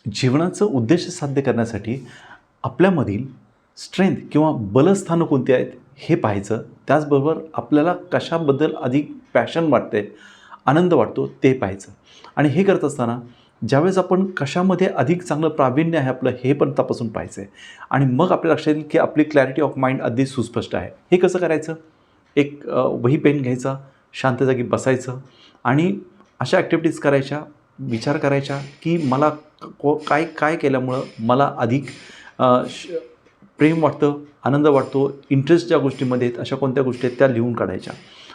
जीवनाचं उद्देश साध्य करण्यासाठी आपल्यामधील स्ट्रेंथ किंवा बलस्थानं कोणती आहेत हे पाहायचं. त्याचबरोबर आपल्याला कशाबद्दल अधिक पॅशन वाटते, आनंद वाटतो ते पाहायचं. आणि हे करत असताना ज्यावेळेस आपण कशामध्ये अधिक चांगलं प्रावीण्य आहे आपलं हे पण तपासून पाहायचं आहे. आणि मग आपल्या लक्षात येईल की आपली क्लॅरिटी ऑफ माइंड अगदी सुस्पष्ट आहे. हे कसं करायचं? एक वही पेन घ्यायचा, शांत जागी बसायचं आणि अशा ॲक्टिव्हिटीज करायच्या, विचार करायच्या की मला काय काय केल्यामुळं मला अधिक प्रेम वाटतं, आनंद वाटतो, इंटरेस्ट ज्या गोष्टीमध्ये आहेत अशा कोणत्या गोष्टी आहेत त्या लिहून काढायच्या.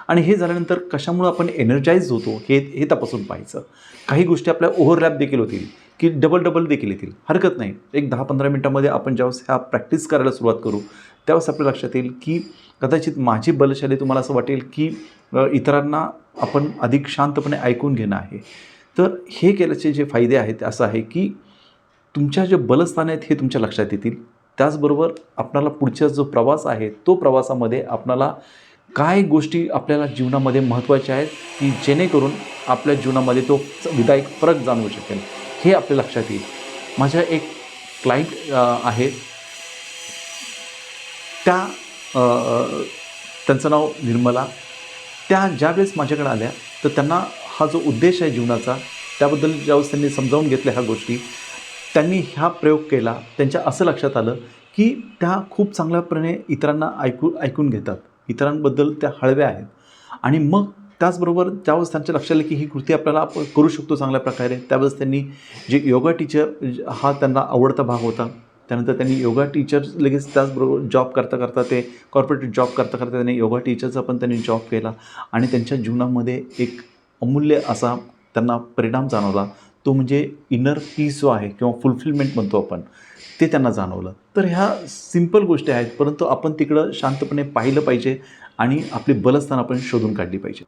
आणि हे झाल्यानंतर कशामुळं आपण एनर्जाइज होतो हे तपासून पाहायचं. काही गोष्टी आपल्या ओव्हरलॅप देखील होतील की डबल देखील येतील, हरकत नाही. एक 10-15 मिनटामध्ये आपण ज्यावेळेस ह्या प्रॅक्टिस करायला सुरुवात करू त्यावेळेस आपल्या लक्षात येईल की कदाचित माझी बलशाली तुम्हाला असं वाटेल की इतरांना आपण अधिक शांतपणे ऐकून घेणं आहे. तर हे केल्याचे जे फायदे आहेत असं आहे की तुमच्या जे बलस्थान आहेत हे तुमच्या लक्षात येतील. त्याचबरोबर आपल्याला पुढचा जो प्रवास आहे तो प्रवासामध्ये आपल्याला काय गोष्टी आपल्याला जीवनामध्ये महत्त्वाच्या आहेत की जेणेकरून आपल्या जीवनामध्ये तो विदायक फरक जाणवू शकेल हे आपल्या लक्षात येईल. माझ्या एक क्लायंट आहे, त्यांचं नाव निर्मला. त्या ज्यावेळेस माझ्याकडे आल्या तर त्यांना हा जो उद्देश आहे जीवनाचा त्याबद्दल ज्यावेळेस त्यांनी समजावून घेतल्या ह्या गोष्टी, त्यांनी हा प्रयोग केला. त्यांच्या असं लक्षात आलं की त्या खूप चांगल्याप्रमाणे इतरांना ऐकून घेतात, इतरांबद्दल त्या हळव्या आहेत. आणि मग त्याचबरोबर ज्यावेळेस त्यांच्या लक्षात आलं की ही कृती आपल्याला आपण करू शकतो चांगल्या प्रकारे, त्यावेळेस त्यांनी जे योगा टीचर हा त्यांना आवडता भाग होता. त्यानंतर त्यांनी योगा टीचर लगेच त्याचबरोबर जॉब करता ते कॉर्पोरेट जॉब करता त्यांनी योगा टीचरचा पण त्यांनी जॉब केला. आणि त्यांच्या जीवनामध्ये एक अमूल्य असा त्यांना परिणाम जाणवला. तो म्हणजे इनर पीस जो आहे किंवा फुलफिलमेंट म्हणतो आपण, ते त्यांना जाणवलं. तर ह्या सिंपल गोष्टी आहेत, परंतु आपण तिकडं शांतपणे पाहिलं पाहिजे आणि आपली बलस्थान आपण शोधून काढली पाहिजे.